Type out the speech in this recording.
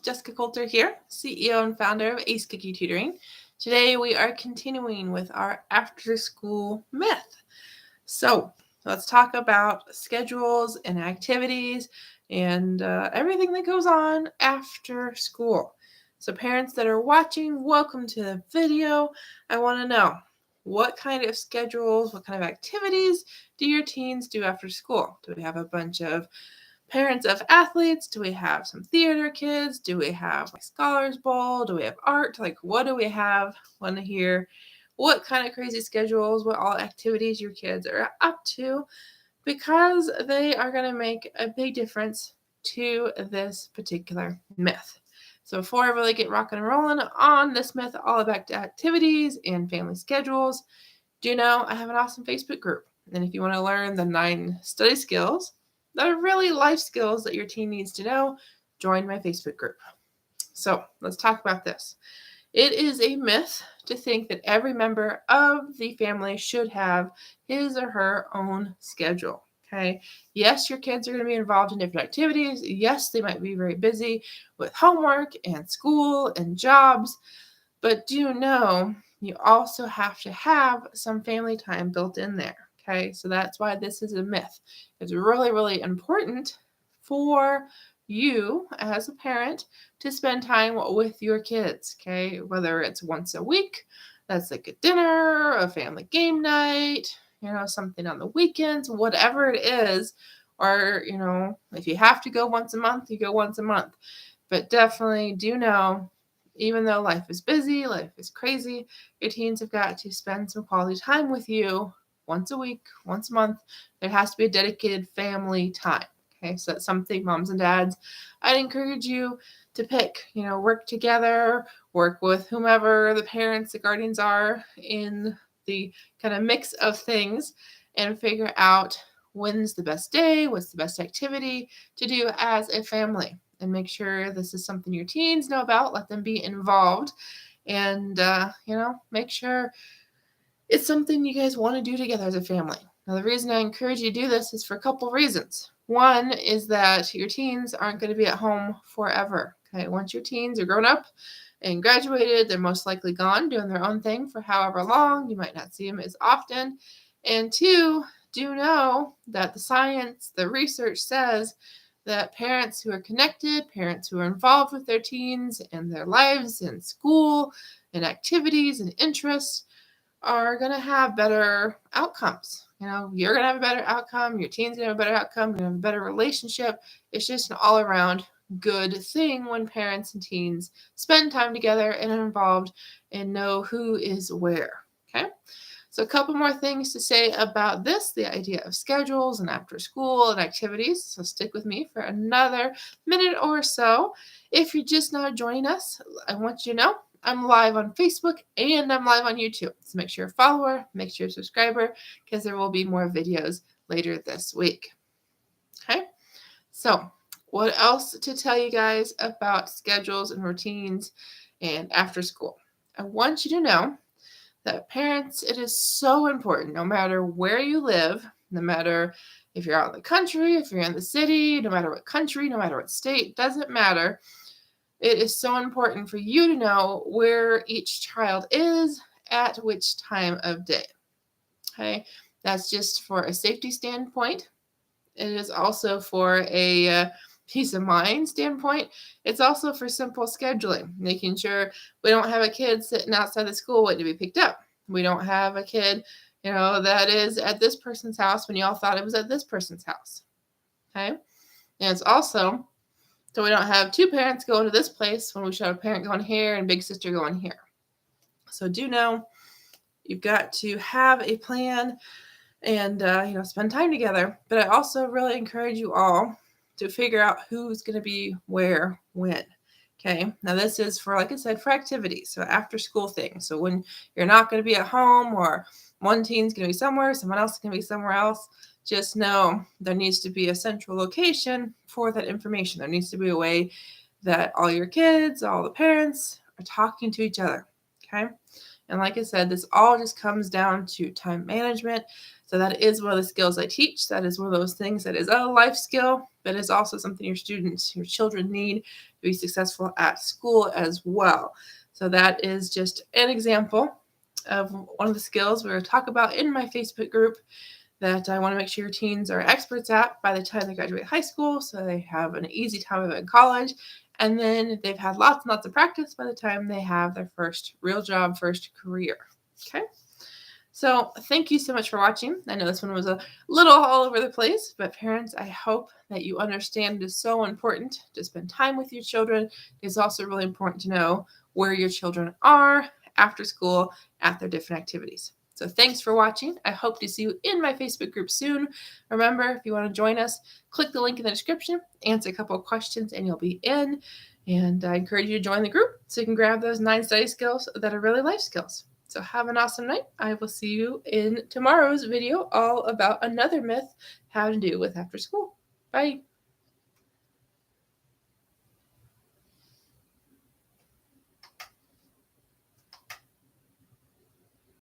Jessica Coulter here, CEO and founder of Ace Cookie Tutoring. Today we are continuing with our after school myth. So let's talk about schedules and activities and everything that goes on after school. So parents that are watching, welcome to the video. I want to know, what kind of schedules, what kind of activities do your teens do after school? Do we have a bunch of parents of athletes? Do we have some theater kids? Do we have like Scholars Bowl? Do we have art? Like, what do we have? Want to hear what kind of crazy schedules, what all activities your kids are up to, because they are going to make a big difference to this particular myth. So before I really get rocking and rolling on this myth all about activities and family schedules, do know I have an awesome Facebook group. And if you want to learn the 9 study skills that are really life skills that your teen needs to know, join my Facebook group. So let's talk about this. It is a myth to think that every member of the family should have his or her own schedule. Okay. Yes, your kids are going to be involved in different activities. Yes, they might be very busy with homework and school and jobs. But do know you also have to have some family time built in there. Okay. So that's why this is a myth. It's really, really important for you as a parent to spend time with your kids, okay? Whether it's once a week, that's like a dinner, a family game night, something on the weekends, whatever it is, or, if you have to go once a month, you go once a month. But definitely do know, even though life is busy, life is crazy, your teens have got to spend some quality time with you once a week, once a month. There has to be a dedicated family time. Okay, so that's something, moms and dads, I'd encourage you to pick. Work together, work with whomever the parents, the guardians are in the kind of mix of things, and figure out when's the best day, what's the best activity to do as a family. And make sure this is something your teens know about. Let them be involved, and make sure it's something you guys want to do together as a family. Now, the reason I encourage you to do this is for a couple reasons. One is that your teens aren't going to be at home forever. Okay, once your teens are grown up and graduated, they're most likely gone doing their own thing for however long. You might not see them as often. And 2, do know that the science, the research says that parents who are connected, parents who are involved with their teens and their lives and school and activities and interests are going to have better outcomes. You're going to have a better outcome. Your teen's going to have a better outcome. You're going to have a better relationship. It's just an all around good thing when parents and teens spend time together and are involved and know who is where. Okay. So a couple more things to say about this, the idea of schedules and after school and activities. So stick with me for another minute or so. If you're just now joining us, I want you to know I'm live on Facebook and I'm live on YouTube. So make sure you're a follower, make sure you're a subscriber, because there will be more videos later this week. Okay, so what else to tell you guys about schedules and routines and after school? I want you to know that parents, it is so important, no matter where you live, no matter if you're out in the country, if you're in the city, no matter what country, no matter what state, doesn't matter. It is so important for you to know where each child is at which time of day. Okay, that's just for a safety standpoint. It is also for a peace of mind standpoint. It's also for simple scheduling, making sure we don't have a kid sitting outside the school waiting to be picked up. We don't have a kid, that is at this person's house when you all thought it was at this person's house. Okay, and it's also so we don't have 2 parents going to this place when we should have a parent going here and big sister going here. So do know you've got to have a plan and, spend time together. But I also really encourage you all to figure out who's going to be where, when. Okay. Now this is for, like I said, for activities. So after school things. So when you're not going to be at home or one teen's going to be somewhere, someone else is going to be somewhere else, just know there needs to be a central location for that information. There needs to be a way that all your kids, all the parents are talking to each other. Okay. And like I said, this all just comes down to time management. So that is one of the skills I teach. That is one of those things that is a life skill, but is also something your students, your children need to be successful at school as well. So that is just an example of one of the skills we're going to talk about in my Facebook group that I want to make sure your teens are experts at by the time they graduate high school, so they have an easy time of it in college. And then they've had lots and lots of practice by the time they have their first real job, first career. Okay. So thank you so much for watching. I know this one was a little all over the place, but parents, I hope that you understand it is so important to spend time with your children. It's also really important to know where your children are after school at their different activities. So thanks for watching. I hope to see you in my Facebook group soon. Remember, if you want to join us, click the link in the description, answer a couple of questions, and you'll be in. And I encourage you to join the group so you can grab those 9 study skills that are really life skills. So have an awesome night. I will see you in tomorrow's video all about another myth, how to do with after school. Bye.